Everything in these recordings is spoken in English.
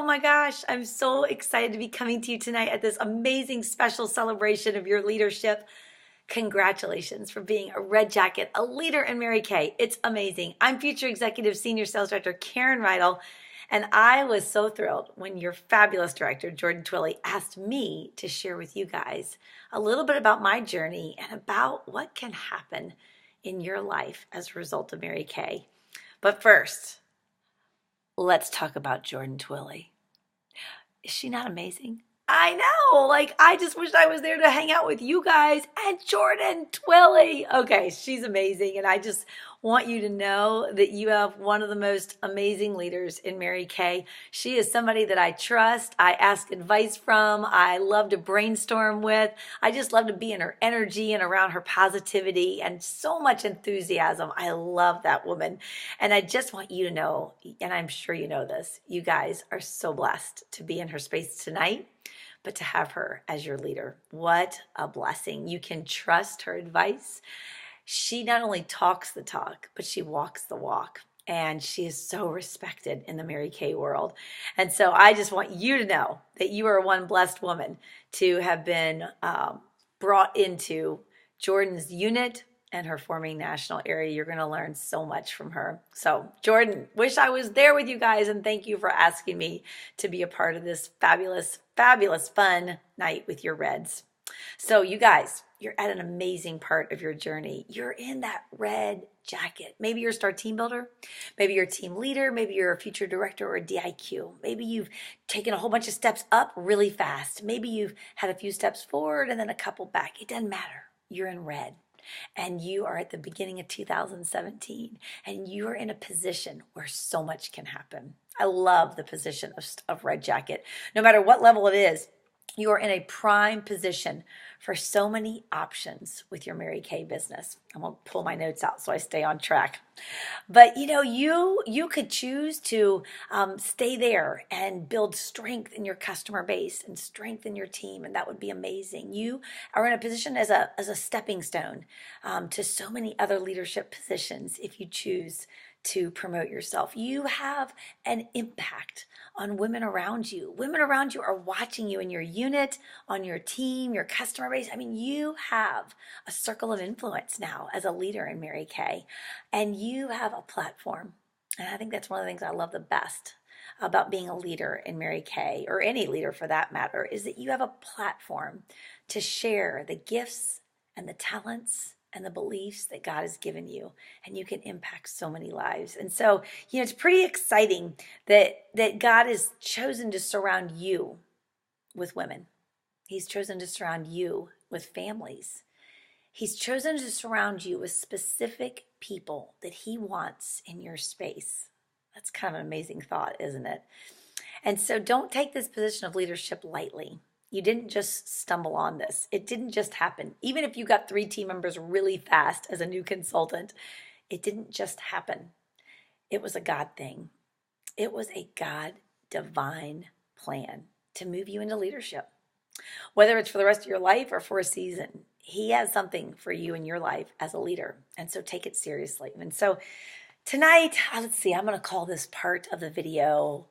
Oh my gosh, I'm so excited to be coming to you tonight at this amazing special celebration of your leadership. Congratulations for being a red jacket, a leader in Mary Kay. It's amazing. I'm future executive senior sales director Karen Rydell, and I was so thrilled when your fabulous director, Jordan Twilley, asked me to share with you guys a little bit about my journey and about what can happen in your life as a result of Mary Kay. But first, let's talk about Jordan Twilley. Is she not amazing? I know. Like, I just wish I was there to hang out with you guys and Jordan Twilley. Okay, she's amazing. And I just want you to know that you have one of the most amazing leaders in Mary Kay. She is somebody that I trust. I ask advice from. I love to brainstorm with. I just love to be in her energy and around her positivity and so much enthusiasm. I love that woman. And I just want you to know, and I'm sure you know this, you guys are so blessed to be in her space tonight, but to have her as your leader. What a blessing. You can trust her advice. She not only talks the talk, but she walks the walk. And she is so respected in the Mary Kay world. And so I just want you to know that you are one blessed woman to have been brought into Jordan's unit and her forming national area. You're going to learn so much from her. So Jordan, wish I was there with you guys, and thank you for asking me to be a part of this fabulous, fabulous fun night with your Reds. So you guys, you're at an amazing part of your journey. You're in that red jacket. Maybe you're a star team builder. Maybe you're a team leader. Maybe you're a future director or a DIQ. Maybe you've taken a whole bunch of steps up really fast. Maybe you've had a few steps forward and then a couple back. It doesn't matter. You're in red. And you are at the beginning of 2017, and you are in a position where so much can happen. I love the position of red jacket. No matter what level it is, you are in a prime position for so many options with your Mary Kay business. I'm going to pull my notes out so I stay on track. But you could choose to stay there and build strength in your customer base and strength in your team, and that would be amazing. You are in a position as a stepping stone to so many other leadership positions if you choose to promote yourself. You have an impact on women around you. Women around you are watching you in your unit, on your team, your customer base. I mean, you have a circle of influence now as a leader in Mary Kay, and you have a platform. And I think that's one of the things I love the best about being a leader in Mary Kay, or any leader for that matter, is that you have a platform to share the gifts and the talents and the beliefs that God has given you, and you can impact so many lives. And so, it's pretty exciting that God has chosen to surround you with women. He's chosen to surround you with families. He's chosen to surround you with specific people that he wants in your space. That's kind of an amazing thought, isn't it? And so don't take this position of leadership lightly. You didn't just stumble on this. It didn't just happen. Even if you got 3 team members really fast as a new consultant, it didn't just happen. It was a God thing. It was a God divine plan to move you into leadership. Whether it's for the rest of your life or for a season, he has something for you in your life as a leader. And so take it seriously. And so tonight, let's see, I'm going to call this part of the video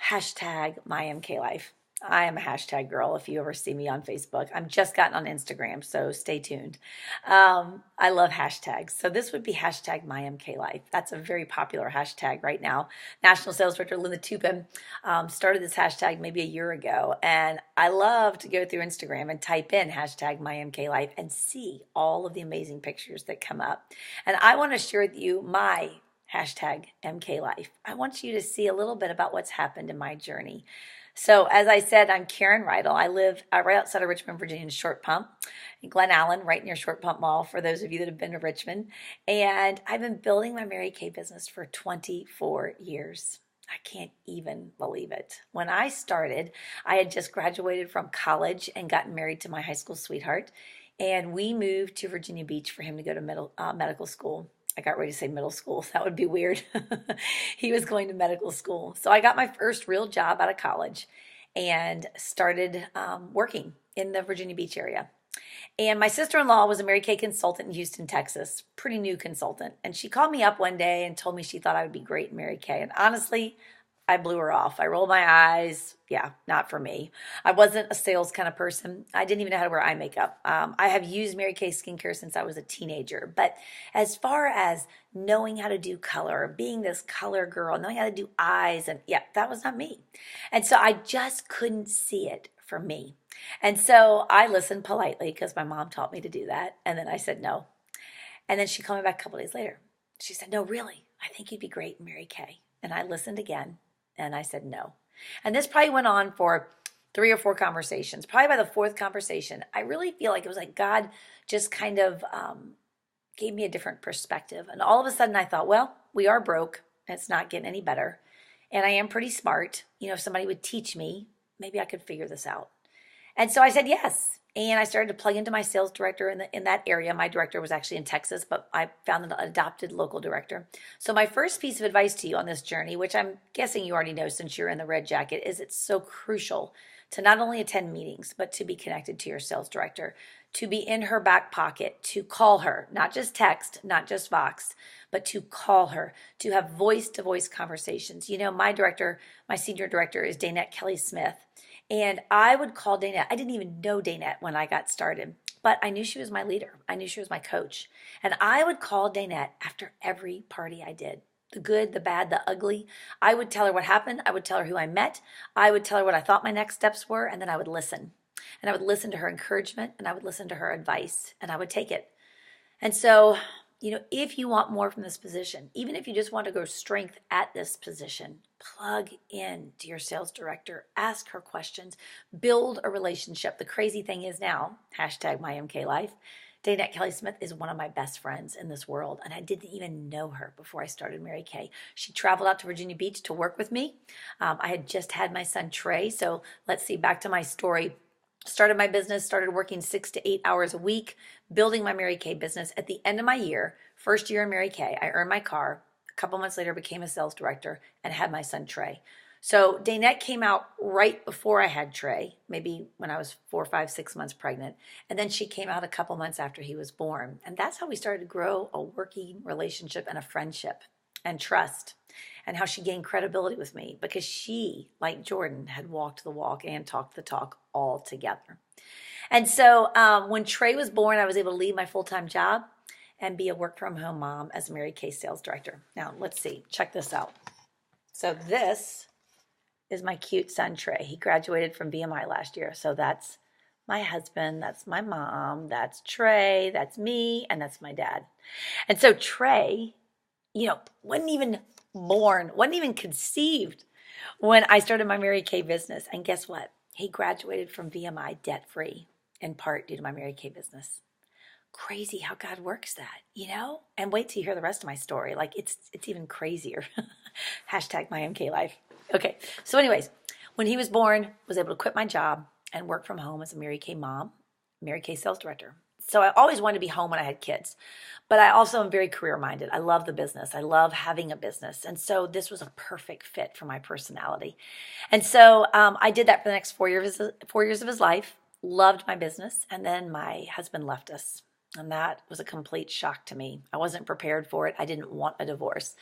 #MyMKLife. I am a hashtag girl if you ever see me on Facebook. I'm just gotten on Instagram, so stay tuned. I love hashtags. So this would be #MyMKLife. That's a very popular hashtag right now. National Sales Director Linda Tupin started this hashtag maybe a year ago. And I love to go through Instagram and type in #MyMKLife and see all of the amazing pictures that come up. And I want to share with you my #MKLife. I want you to see a little bit about what's happened in my journey. So as I said, I'm Karen Rydell. I live right outside of Richmond, Virginia, in Short Pump, in Glen Allen, right near Short Pump Mall, for those of you that have been to Richmond. And I've been building my Mary Kay business for 24 years. I can't even believe it. When I started, I had just graduated from college and gotten married to my high school sweetheart. And we moved to Virginia Beach for him to go to medical school. I got ready to say middle school. That would be weird. He was going to medical school. So I got my first real job out of college and started working in the Virginia Beach area. And my sister-in-law was a Mary Kay consultant in Houston, Texas, pretty new consultant. And she called me up one day and told me she thought I would be great in Mary Kay. And honestly, I blew her off. I rolled my eyes. Yeah, not for me. I wasn't a sales kind of person. I didn't even know how to wear eye makeup. I have used Mary Kay skincare since I was a teenager. But as far as knowing how to do color, being this color girl, knowing how to do eyes, and yeah, that was not me. And so I just couldn't see it for me. And so I listened politely because my mom taught me to do that. And then I said no. And then she called me back a couple days later. She said, no, really, I think you'd be great in Mary Kay. And I listened again and I said no. And this probably went on for 3 or 4 conversations. Probably by the 4th conversation, I really feel like it was like God just kind of gave me a different perspective. And all of a sudden I thought, well, we are broke and it's not getting any better. And I am pretty smart. You know, if somebody would teach me, maybe I could figure this out. And so I said yes. And I started to plug into my sales director in that area. My director was actually in Texas, but I found an adopted local director. So my first piece of advice to you on this journey, which I'm guessing you already know since you're in the red jacket, is it's so crucial to not only attend meetings, but to be connected to your sales director, to be in her back pocket, to call her, not just text, not just Vox, but to call her, to have voice-to-voice conversations. You know, my senior director is Danette Kelly Smith. And I would call Danette. I didn't even know Danette when I got started, but I knew she was my leader. I knew she was my coach. And I would call Danette after every party I did. The good, the bad, the ugly. I would tell her what happened. I would tell her who I met. I would tell her what I thought my next steps were, and then I would listen. And I would listen to her encouragement, and I would listen to her advice, and I would take it. And so, you know, if you want more from this position, even if you just want to go strength at this position, plug in to your sales director, ask her questions, build a relationship. The crazy thing is now, hashtag my MK life, Danette Kelly Smith is one of my best friends in this world, and I didn't even know her before I started Mary Kay. She traveled out to Virginia Beach to work with me. I had just had my son Trey, so let's see, back to my story. Started my business, started working 6 to 8 hours a week, building my Mary Kay business. At the end of my year, first year in Mary Kay, I earned my car. A couple months later, became a sales director and had my son Trey. So Danette came out right before I had Trey, maybe when I was 4, 5, 6 months pregnant. And then she came out a couple months after he was born. And that's how we started to grow a working relationship and a friendship and trust, and how she gained credibility with me because she, like Jordan, had walked the walk and talked the talk all together. And so when Trey was born, I was able to leave my full-time job and be a work-from-home mom as a Mary Kay sales director. Now, let's see. Check this out. So this is my cute son, Trey. He graduated from BMI last year. So that's my husband, that's my mom, that's Trey, that's me, and that's my dad. And so Trey, you know, wasn't even born, wasn't even conceived when I started my Mary Kay business. And guess what? He graduated from VMI debt-free, in part due to my Mary Kay business. Crazy how God works that, you know? And wait till you hear the rest of my story. Like, it's even crazier. Hashtag my MK life. Okay, so anyways, when he was born, was able to quit my job and work from home as a Mary Kay mom, Mary Kay sales director. So I always wanted to be home when I had kids, but I also am very career-minded. I love the business. I love having a business. And so this was a perfect fit for my personality. And so I did that for the next 4 years of his life, loved my business, and then my husband left us. And that was a complete shock to me. I wasn't prepared for it. I didn't want a divorce.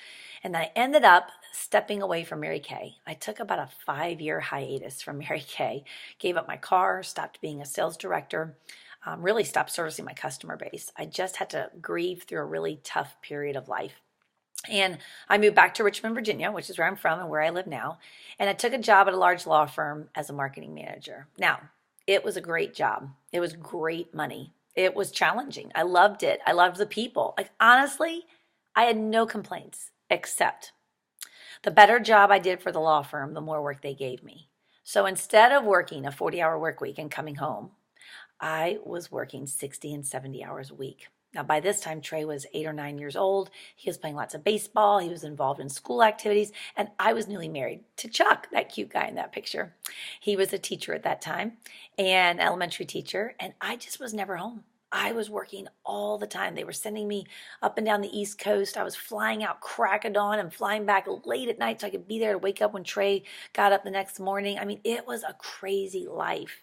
And I ended up stepping away from Mary Kay. I took about a 5-year hiatus from Mary Kay, gave up my car, stopped being a sales director, really stopped servicing my customer base. I just had to grieve through a really tough period of life. And I moved back to Richmond, Virginia, which is where I'm from and where I live now. And I took a job at a large law firm as a marketing manager. Now, it was a great job. It was great money. It was challenging. I loved it. I loved the people. Like, honestly, I had no complaints, except the better job I did for the law firm, the more work they gave me. So instead of working a 40-hour work week and coming home, I was working 60 and 70 hours a week. Now, by this time, Trey was 8 or 9 years old. He was playing lots of baseball. He was involved in school activities. And I was newly married to Chuck, that cute guy in that picture. He was a teacher at that time, an elementary teacher, and I just was never home. I was working all the time. They were sending me up and down the East Coast. I was flying out crack of dawn and flying back late at night so I could be there to wake up when Trey got up the next morning. I mean, it was a crazy life.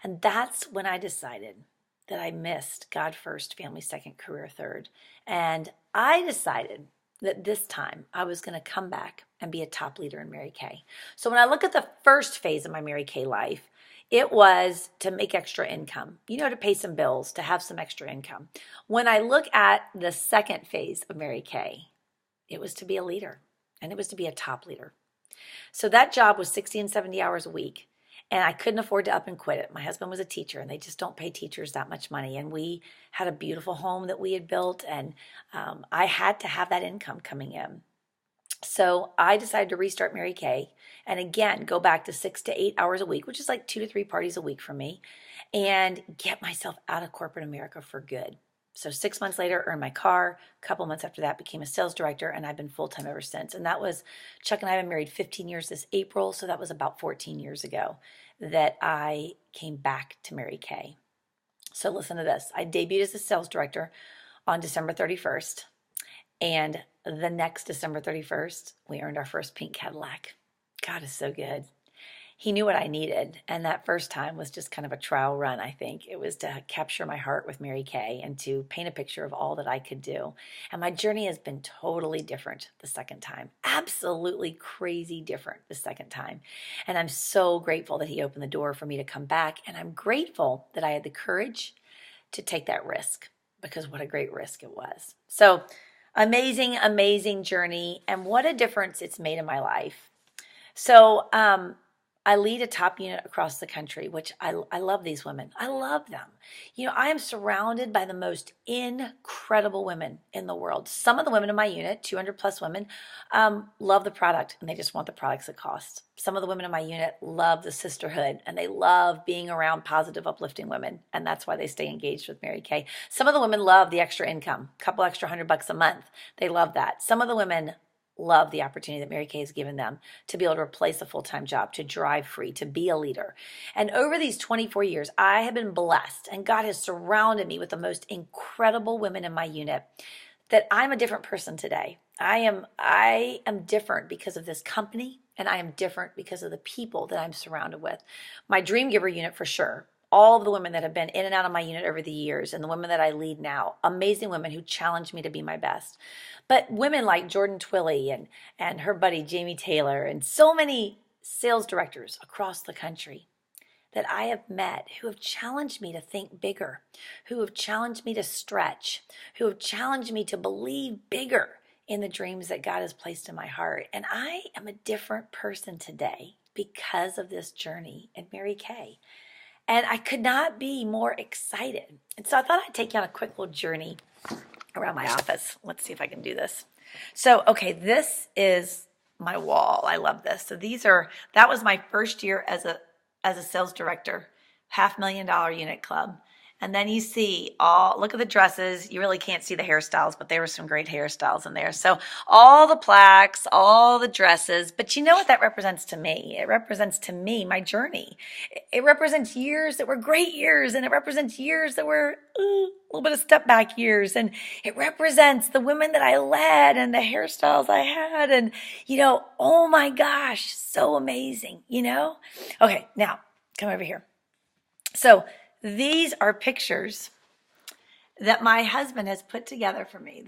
And that's when I decided that I missed God first, family second, career third. And I decided that this time I was going to come back and be a top leader in Mary Kay. So when I look at the first phase of my Mary Kay life, it was to make extra income, to pay some bills, to have some extra income. When I look at the second phase of Mary Kay, it was to be a leader, and it was to be a top leader. So that job was 60 and 70 hours a week. And I couldn't afford to up and quit it. My husband was a teacher, and they just don't pay teachers that much money. And we had a beautiful home that we had built, and I had to have that income coming in. So I decided to restart Mary Kay and again go back to 6 to 8 hours a week, which is like 2 to 3 parties a week for me, and get myself out of corporate America for good. So 6 months later, earned my car. A couple months after that, became a sales director, and I've been full-time ever since. And that was, Chuck and I have been married 15 years this April, so that was about 14 years ago that I came back to Mary Kay. So listen to this. I debuted as a sales director on December 31st, and the next December 31st, we earned our first pink Cadillac. God is so good. He knew what I needed, and that first time was just kind of a trial run, I think. It was to capture my heart with Mary Kay and to paint a picture of all that I could do. And my journey has been totally different the second time. Absolutely crazy different the second time. And I'm so grateful that he opened the door for me to come back, and I'm grateful that I had the courage to take that risk, because what a great risk it was. So amazing, amazing journey, and what a difference it's made in my life. So, I lead a top unit across the country, which I love these women. I love them. I am surrounded by the most incredible women in the world. Some of the women in my unit, 200 plus women, love the product, and they just want the products that cost. Some of the women in my unit love the sisterhood, and they love being around positive, uplifting women, and that's why they stay engaged with Mary Kay. Some of the women love the extra income, a couple extra $100 a month. They love that. Some of the women love the opportunity that Mary Kay has given them to be able to replace a full-time job, to drive free, to be a leader. And over these 24 years, I have been blessed, and God has surrounded me with the most incredible women in my unit, that I'm a different person today. I am different because of this company, and I am different because of the people that I'm surrounded with. My Dream Giver unit, for sure. All of the women that have been in and out of my unit over the years, and the women that I lead now, amazing women who challenge me to be my best. But women like Jordan Twilley and her buddy Jamie Taylor, and so many sales directors across the country that I have met who have challenged me to think bigger, who have challenged me to stretch, who have challenged me to believe bigger in the dreams that God has placed in my heart. And I am a different person today because of this journey at Mary Kay. And I could not be more excited. And so I thought I'd take you on a quick little journey around my office. Let's see if I can do this. So, okay, this is my wall. I love this. So that was my first year as a sales director, $500,000 unit club. And then you see look at the dresses. You really can't see the hairstyles, but there were some great hairstyles in there. So all the plaques, all the dresses, but you know what that represents to me? It represents to me my journey. It represents years that were great years, and it represents years that were a little bit of step back years. And it represents the women that I led and the hairstyles I had. And, oh my gosh, so amazing, Okay, now come over here. So these are pictures that my husband has put together for me.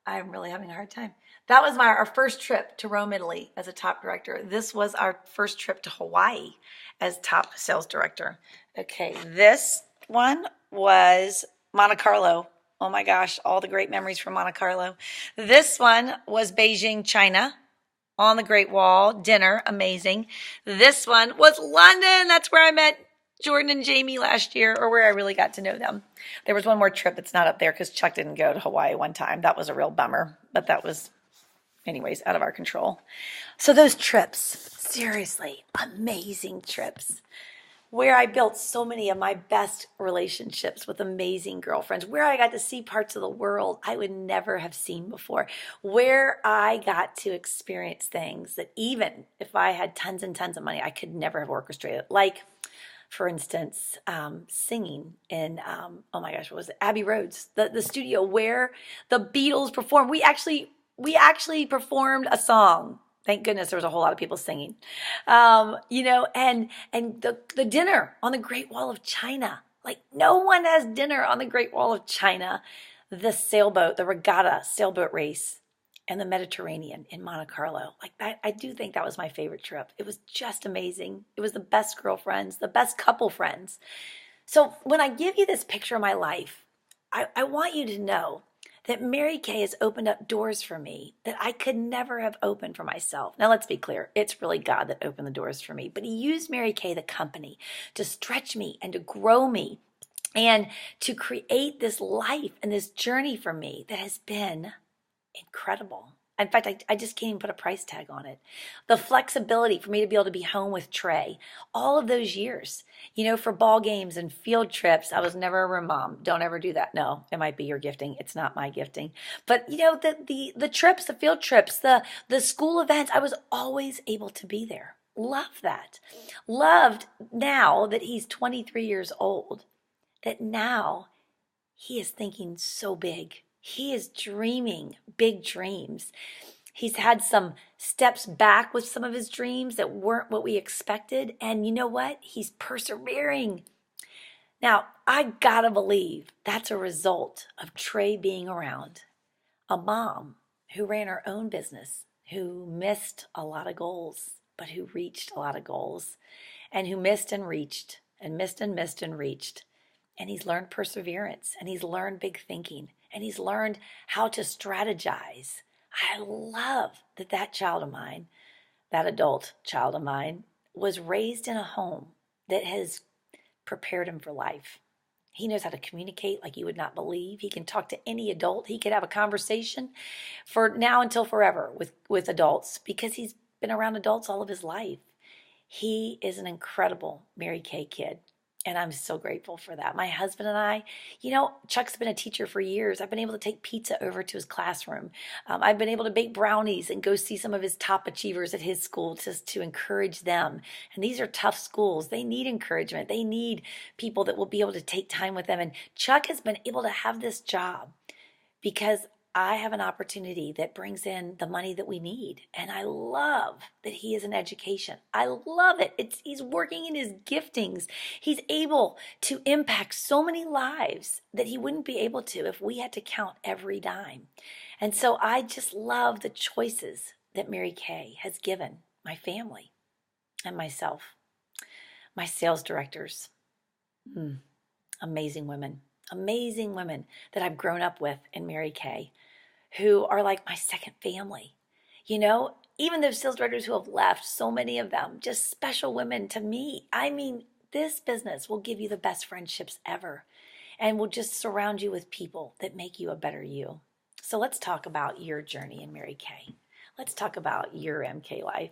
I'm really having a hard time. That was our first trip to Rome, Italy as a top director. This was our first trip to Hawaii as top sales director. Okay, this one was Monte Carlo. Oh my gosh, all the great memories from Monte Carlo. This one was Beijing, China. On the Great Wall, dinner, amazing. This one was London. That's where I met Jordan and Jamie last year, or where I really got to know them. There was one more trip that's not up there because Chuck didn't go to Hawaii one time. That was a real bummer, but that was, anyways, out of our control. So those trips, seriously, amazing trips, where I built so many of my best relationships with amazing girlfriends, where I got to see parts of the world I would never have seen before, where I got to experience things that even if I had tons and tons of money, I could never have orchestrated. Like, for instance, singing in, oh my gosh, what was it? Abbey Roads, the studio where the Beatles performed. We actually performed a song. Thank goodness there was a whole lot of people singing, and the dinner on the Great Wall of China. Like, no one has dinner on the Great Wall of China. The sailboat, the regatta sailboat race and the Mediterranean in Monte Carlo. Like that, I do think that was my favorite trip. It was just amazing. It was the best girlfriends, the best couple friends. So when I give you this picture of my life, I want you to know that Mary Kay has opened up doors for me that I could never have opened for myself. Now, let's be clear. It's really God that opened the doors for me, but he used Mary Kay, the company, to stretch me and to grow me and to create this life and this journey for me that has been incredible. In fact, I just can't even put a price tag on it. The flexibility for me to be able to be home with Trey, all of those years, for ball games and field trips. I was never a room mom. Don't ever do that. No, it might be your gifting. It's not my gifting. But the trips, the field trips, the school events, I was always able to be there. Love that. Loved now that he's 23 years old, that now he is thinking so big. He is dreaming big dreams. He's had some steps back with some of his dreams that weren't what we expected. And you know what? He's persevering. Now, I gotta believe that's a result of Trey being around a mom who ran her own business, who missed a lot of goals, but who reached a lot of goals, and who missed and reached, and missed and missed and reached. And he's learned perseverance, and he's learned big thinking, and he's learned how to strategize. I love that child of mine, that adult child of mine, was raised in a home that has prepared him for life. He knows how to communicate like you would not believe. He can talk to any adult. He could have a conversation for now until forever with adults because he's been around adults all of his life. He is an incredible Mary Kay kid. And I'm so grateful for that. My husband and I, Chuck's been a teacher for years. I've been able to take pizza over to his classroom. I've been able to bake brownies and go see some of his top achievers at his school just to encourage them. And these are tough schools. They need encouragement. They need people that will be able to take time with them. And Chuck has been able to have this job because I have an opportunity that brings in the money that we need. And I love that he is in education. I love it. He's working in his giftings. He's able to impact so many lives that he wouldn't be able to if we had to count every dime. And so I just love the choices that Mary Kay has given my family and myself. My sales directors, amazing women that I've grown up with in Mary Kay, who are like my second family. Even those sales directors who have left, so many of them, just special women to me. I mean, this business will give you the best friendships ever and will just surround you with people that make you a better you. So let's talk about your journey in Mary Kay. Let's talk about your MK life.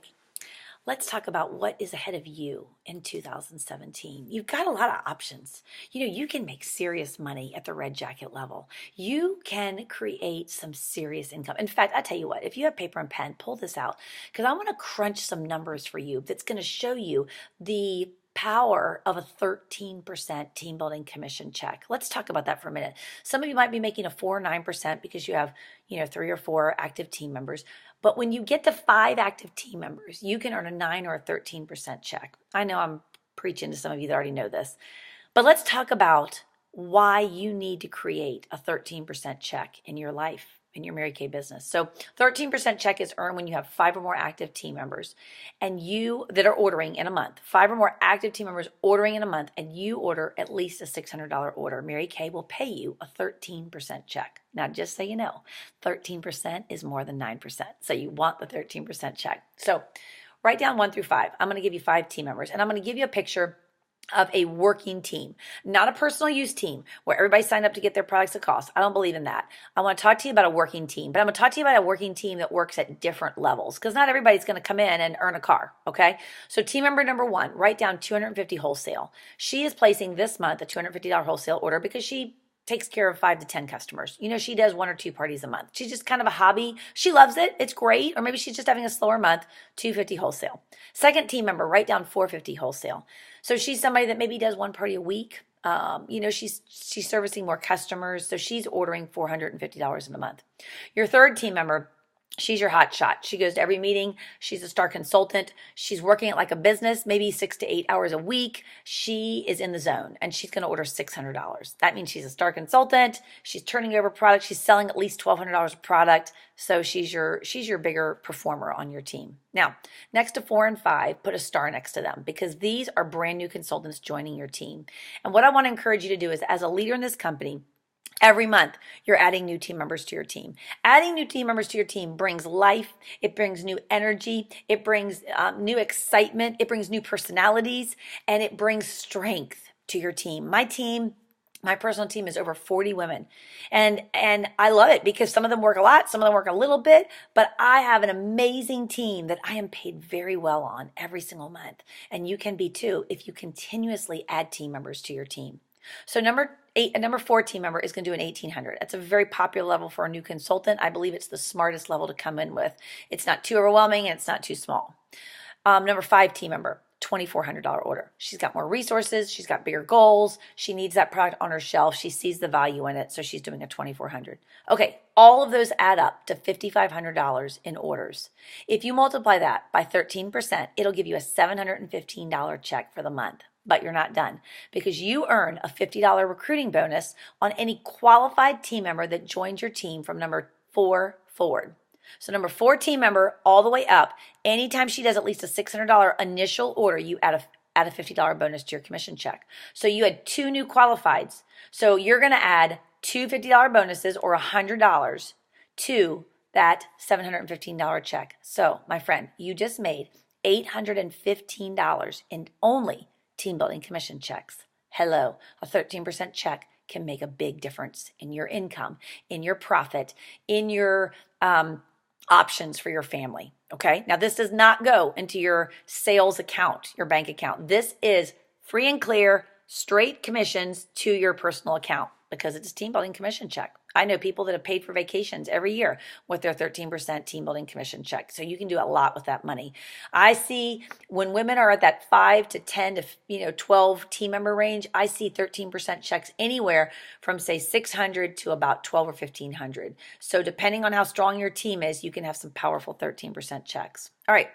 Let's talk about what is ahead of you in 2017. You've got a lot of options. You can make serious money at the Red Jacket level. You can create some serious income. In fact, I tell you what, if you have paper and pen, pull this out because I want to crunch some numbers for you that's going to show you the power of a 13% team building commission check. Let's talk about that for a minute. Some of you might be making a 4 or 9% because you have, 3 or 4 active team members. But when you get to 5 active team members, you can earn a 9 or a 13% check. I know I'm preaching to some of you that already know this, but let's talk about why you need to create a 13% check in your life, in your Mary Kay business. So 13% check is earned when you have 5 or more active team members and you that are ordering in a month, 5 or more active team members ordering in a month, and you order at least a $600 order. Mary Kay will pay you a 13% check. Now, just so you know, 13% is more than 9%. So you want the 13% check. So write down 1 through 5. I'm going to give you 5 team members and I'm going to give you a picture of a working team, not a personal use team where everybody signed up to get their products at cost. I don't believe in that. I want to talk to you about a working team, but I'm going to talk to you about a working team that works at different levels because not everybody's going to come in and earn a car, okay? So team member number 1, write down 250 wholesale. She is placing this month a $250 wholesale order because she takes care of 5 to 10 customers. She does 1 or 2 parties a month. She's just kind of a hobby. She loves it. It's great. Or maybe she's just having a slower month, 250 wholesale. Second team member, write down 450 wholesale. So she's somebody that maybe does 1 party a week. She's servicing more customers. So she's ordering $450 in a month. Your third team member She's your hot shot. She goes to every meeting. She's a star consultant. She's working it like a business, maybe 6 to 8 hours a week. She is in the zone and she's going to order $600. That means she's a star consultant. She's turning over products. She's selling at least $1,200 a product. So she's your bigger performer on your team. Now, next to 4 and 5, put a star next to them because these are brand new consultants joining your team. And what I want to encourage you to do is, as a leader in this company, every month, you're adding new team members to your team. Adding new team members to your team brings life. It brings new energy. It brings new excitement. It brings new personalities, and it brings strength to your team. My personal team is over 40 women. And I love it because some of them work a lot, some of them work a little bit, but I have an amazing team that I am paid very well on every single month. And you can be too if you continuously add team members to your team. So number 4 team member is going to do an 1,800. That's a very popular level for a new consultant. I believe it's the smartest level to come in with. It's not too overwhelming and it's not too small. Number 5 team member, $2,400 order. She's got more resources. She's got bigger goals. She needs that product on her shelf. She sees the value in it. So she's doing a $2,400. Okay. All of those add up to $5,500 in orders. If you multiply that by 13%, it'll give you a $715 check for the month. But you're not done because you earn a $50 recruiting bonus on any qualified team member that joins your team from number 4 forward. So number 4 team member all the way up, anytime she does at least a $600 initial order, you add a $50 bonus to your commission check. So you had 2 new qualifieds. So you're going to add 2 $50 bonuses or $100 to that $715 check. So my friend, you just made $815 in only team building commission checks. Hello, a 13% check can make a big difference in your income, in your profit, in your options for your family. Okay, now this does not go into your sales account, your bank account. This is free and clear, straight commissions to your personal account because it's a team building commission check. I know people that have paid for vacations every year with their 13% team building commission check. So you can do a lot with that money. I see when women are at that 5 to 10 to 12 team member range, I see 13% checks anywhere from say 600 to about 12 or 1500. So depending on how strong your team is, you can have some powerful 13% checks. All right,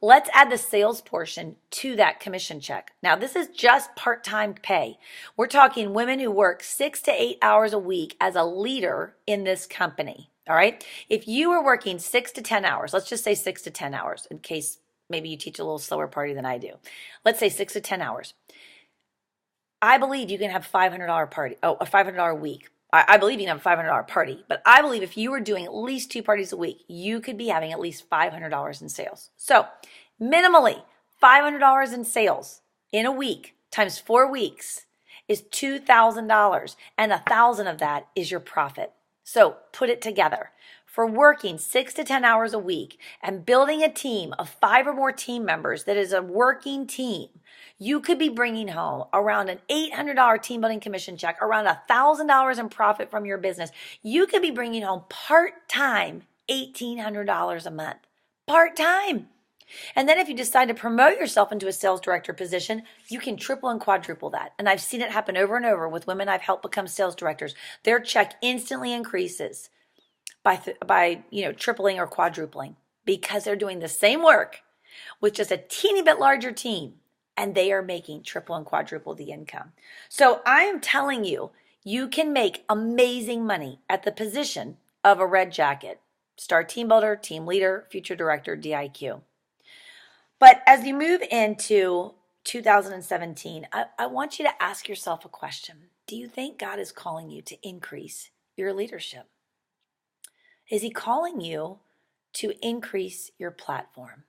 let's add the sales portion to that commission check. Now, this is just part-time pay. We're talking women who work 6 to 8 hours a week as a leader in this company. All right, if you are working 6 to 10 hours, let's just say 6 to 10 hours in case maybe you teach a little slower party than I do. Let's say 6 to 10 hours. I believe you can have a $500 week. I believe you can have a $500 party, but I believe if you were doing at least 2 parties a week, you could be having at least $500 in sales. So minimally $500 in sales in a week times 4 weeks is $2,000, and $1,000 of that is your profit. So put it together. For working 6 to 10 hours a week and building a team of 5 or more team members that is a working team, you could be bringing home around an $800 team building commission check, around $1,000 in profit from your business. You could be bringing home part-time $1,800 a month. Part-time. And then if you decide to promote yourself into a sales director position, you can triple and quadruple that. And I've seen it happen over and over with women I've helped become sales directors. Their check instantly increases by tripling or quadrupling because they're doing the same work with just a teeny bit larger team and they are making triple and quadruple the income. So I am telling you, you can make amazing money at the position of a red jacket, star team builder, team leader, future director, DIQ. But as you move into 2017, I want you to ask yourself a question. Do you think God is calling you to increase your leadership? Is he calling you to increase your platform?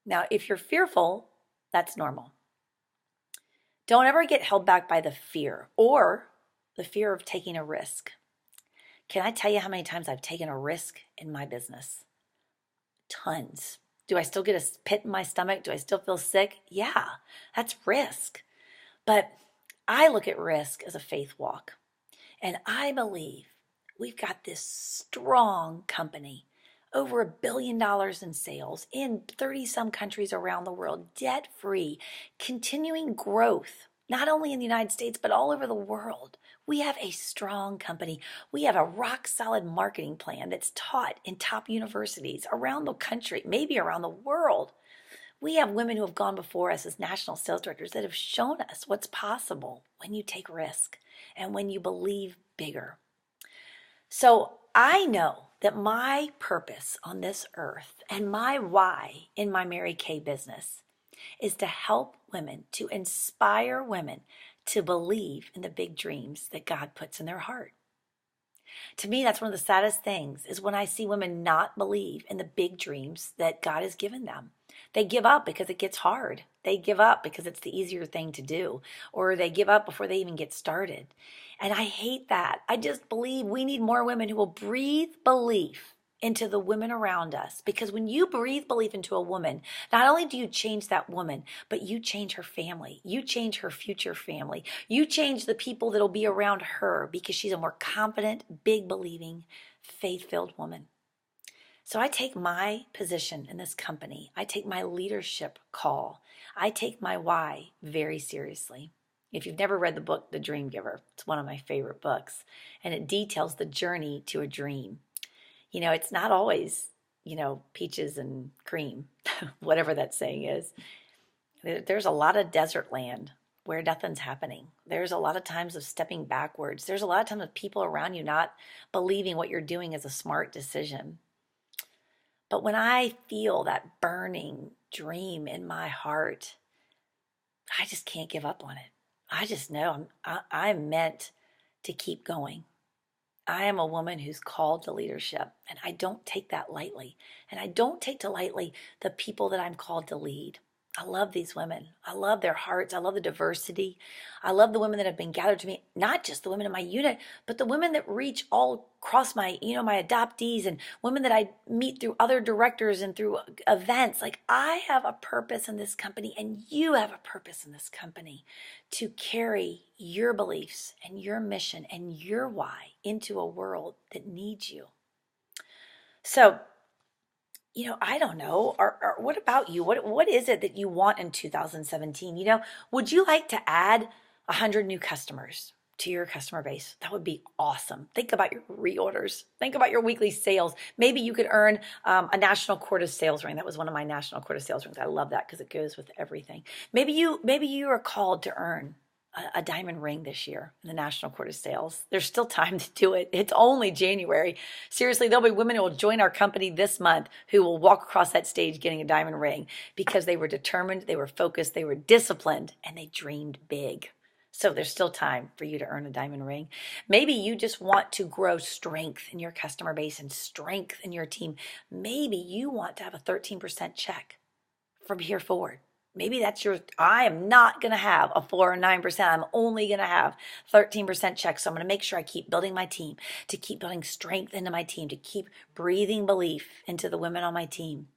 Now, if you're fearful, that's normal. Don't ever get held back by the fear or the fear of taking a risk. Can I tell you how many times I've taken a risk in my business? Tons. Do I still get a pit in my stomach? Do I still feel sick? Yeah, that's risk. But I look at risk as a faith walk. And I believe we've got this strong company, over $1 billion in sales in 30-some countries around the world, debt-free, continuing growth, not only in the United States, but all over the world. We have a strong company. We have a rock solid marketing plan that's taught in top universities around the country, maybe around the world. We have women who have gone before us as national sales directors that have shown us what's possible when you take risk and when you believe bigger. So I know that my purpose on this earth and my why in my Mary Kay business is to help women, to inspire women to believe in the big dreams that God puts in their heart. To me, that's one of the saddest things is when I see women not believe in the big dreams that God has given them. They give up because it gets hard. They give up because it's the easier thing to do, or they give up before they even get started. And I hate that. I just believe we need more women who will breathe belief into the women around us. Because when you breathe belief into a woman, not only do you change that woman, but you change her family. You change her future family. You change the people that'll be around her because she's a more confident, big believing, faith-filled woman. So I take my position in this company. I take my leadership call. I take my why very seriously. If you've never read the book, The Dream Giver, it's one of my favorite books, and it details the journey to a dream. You know, it's not always, peaches and cream, whatever that saying is. There's a lot of desert land where nothing's happening. There's a lot of times of stepping backwards. There's a lot of times of people around you not believing what you're doing is a smart decision. But when I feel that burning dream in my heart, I just can't give up on it. I just know I'm meant to keep going. I am a woman who's called to leadership, and I don't take that lightly. And I don't take to lightly the people that I'm called to lead. I love these women. I love their hearts. I love the diversity. I love the women that have been gathered to me, not just the women in my unit, but the women that reach all across my, my adoptees and women that I meet through other directors and through events. Like, I have a purpose in this company, and you have a purpose in this company to carry your beliefs and your mission and your why into a world that needs you. So, I don't know. Or what about you? What is it that you want in 2017? Would you like to add 100 new customers to your customer base? That would be awesome. Think about your reorders. Think about your weekly sales. Maybe you could earn a national Court of Sales ring. That was one of my national Court of Sales rings. I love that because it goes with everything. Maybe you are called to earn a diamond ring this year in the National Court of Sales. There's still time to do it. It's only January. Seriously, there'll be women who will join our company this month who will walk across that stage getting a diamond ring because they were determined, they were focused, they were disciplined, and they dreamed big. So there's still time for you to earn a diamond ring. Maybe you just want to grow strength in your customer base and strength in your team. Maybe you want to have a 13% check from here forward. Maybe that's I am not going to have a 4 or 9%. I'm only going to have 13% checks. So I'm going to make sure I keep building my team, to keep building strength into my team, to keep breathing belief into the women on my team,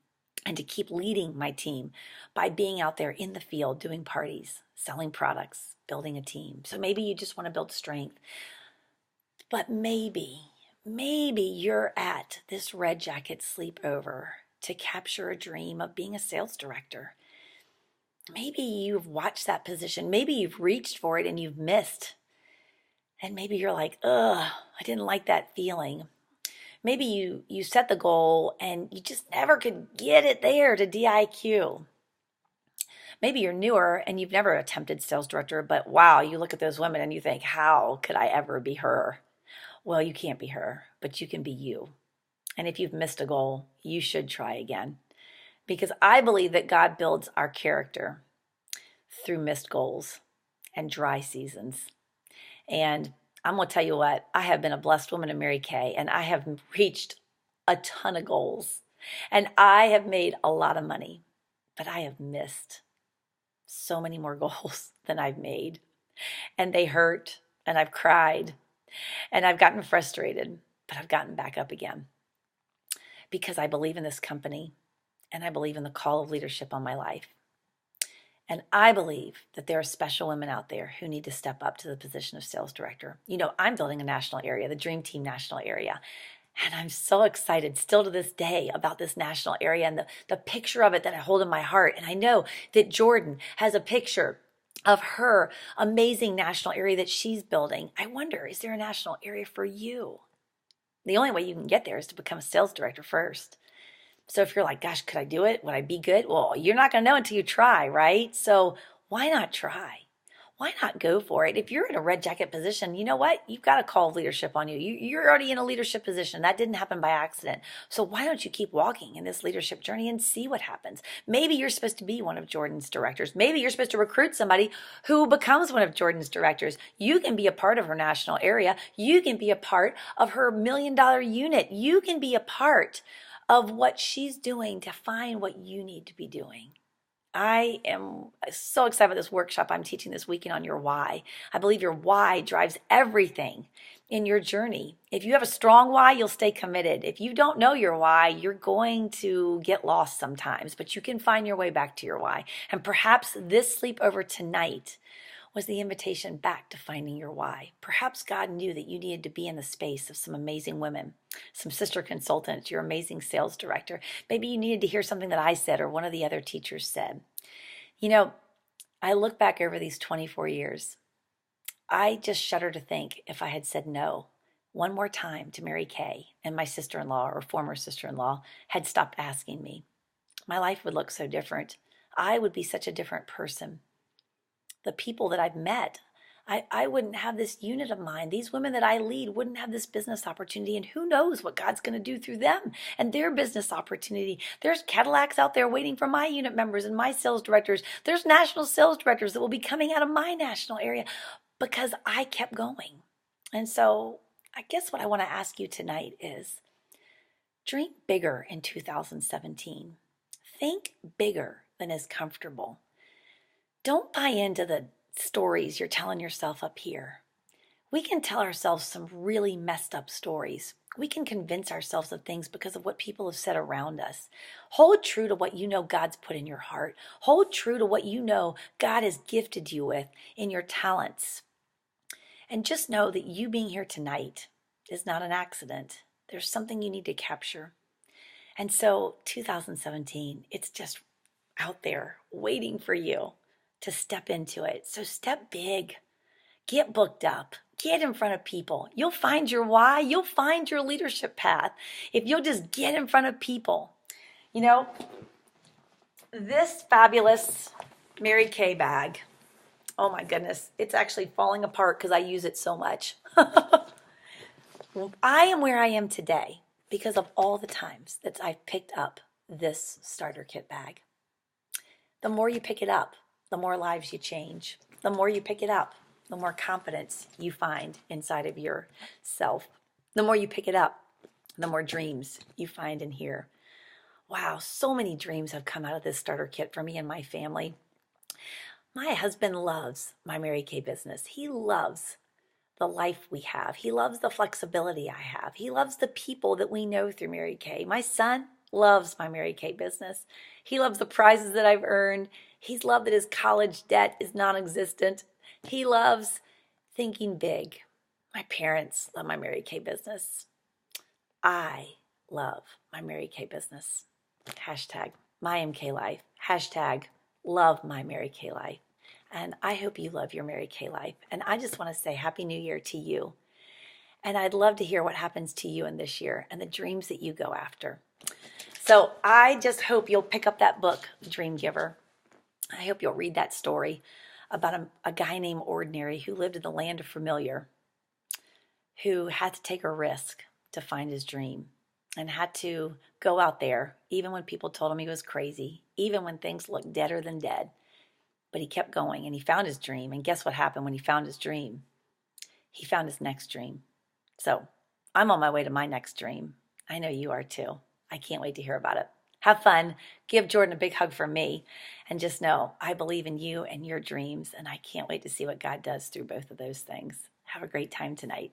and to keep leading my team by being out there in the field, doing parties, selling products, building a team. So maybe you just want to build strength. But maybe you're at this Red Jacket sleepover to capture a dream of being a sales director. Maybe you've watched that position. Maybe you've reached for it and you've missed. And maybe you're like, I didn't like that feeling. Maybe you set the goal and you just never could get it there to DIQ. Maybe you're newer and you've never attempted sales director, but wow, you look at those women and you think, how could I ever be her? Well, you can't be her, but you can be you. And if you've missed a goal, you should try again. Because I believe that God builds our character through missed goals and dry seasons. And I'm going to tell you what, I have been a blessed woman in Mary Kay, and I have reached a ton of goals. And I have made a lot of money, but I have missed so many more goals than I've made. And they hurt, and I've cried, and I've gotten frustrated, but I've gotten back up again. Because I believe in this company. And I believe in the call of leadership on my life. And I believe that there are special women out there who need to step up to the position of sales director. I'm building a national area, the Dream Team National Area. And I'm so excited still to this day about this national area and the picture of it that I hold in my heart. And I know that Jordan has a picture of her amazing national area that she's building. I wonder, is there a national area for you? The only way you can get there is to become a sales director first. So if you're like, gosh, could I do it? Would I be good? Well, you're not going to know until you try, right? So why not try? Why not go for it? If you're in a red jacket position, you know what? You've got a call of leadership on you. You're already in a leadership position. That didn't happen by accident. So why don't you keep walking in this leadership journey and see what happens? Maybe you're supposed to be one of Jordan's directors. Maybe you're supposed to recruit somebody who becomes one of Jordan's directors. You can be a part of her national area. You can be a part of her $1 million unit. You can be a part of what she's doing to find what you need to be doing. I am so excited about this workshop I'm teaching this weekend on your why. I believe your why drives everything in your journey. If you have a strong why, you'll stay committed. If you don't know your why, you're going to get lost sometimes, but you can find your way back to your why. And perhaps this sleepover tonight was the invitation back to finding your why. Perhaps God knew that you needed to be in the space of some amazing women, some sister consultants, your amazing sales director. Maybe you needed to hear something that I said or one of the other teachers said. You know, I look back over these 24 years. I just shudder to think if I had said no one more time to Mary Kay and my sister-in-law or former sister-in-law had stopped asking me. My life would look so different. I would be such a different person. The people that I've met, I wouldn't have this unit of mine. These women that I lead wouldn't have this business opportunity. And who knows what God's going to do through them and their business opportunity. There's Cadillacs out there waiting for my unit members and my sales directors. There's national sales directors that will be coming out of my national area because I kept going. And so I guess what I want to ask you tonight is dream bigger in 2017. Think bigger than is comfortable. Don't buy into the stories you're telling yourself up here. We can tell ourselves some really messed up stories. We can convince ourselves of things because of what people have said around us. Hold true to what you know God's put in your heart. Hold true to what you know God has gifted you with in your talents. And just know that you being here tonight is not an accident. There's something you need to capture. And so 2017, it's just out there waiting for you to step into it. So step big, get booked up, get in front of people. You'll find your why, you'll find your leadership path if you'll just get in front of people. You know, this fabulous Mary Kay bag, oh my goodness, it's actually falling apart because I use it so much. I am where I am today because of all the times that I've picked up this starter kit bag. The more you pick it up, the more lives you change. The more you pick it up, the more confidence you find inside of yourself. The more you pick it up, the more dreams you find in here. Wow, so many dreams have come out of this starter kit for me and my family. My husband loves my Mary Kay business. He loves the life we have. He loves the flexibility I have. He loves the people that we know through Mary Kay. My son loves my Mary Kay business. He loves the prizes that I've earned. He's loved that his college debt is non-existent. He loves thinking big. My parents love my Mary Kay business. I love my Mary Kay business. Hashtag my MK life. Hashtag love my Mary Kay life. And I hope you love your Mary Kay life. And I just want to say Happy New Year to you. And I'd love to hear what happens to you in this year and the dreams that you go after. So I just hope you'll pick up that book, Dream Giver. I hope you'll read that story about a guy named Ordinary who lived in the land of familiar, who had to take a risk to find his dream and had to go out there, even when people told him he was crazy, even when things looked deader than dead. But he kept going and he found his dream. And guess what happened when he found his dream? He found his next dream. So I'm on my way to my next dream. I know you are too. I can't wait to hear about it. Have fun. Give Jordan a big hug from me. And just know I believe in you and your dreams. And I can't wait to see what God does through both of those things. Have a great time tonight.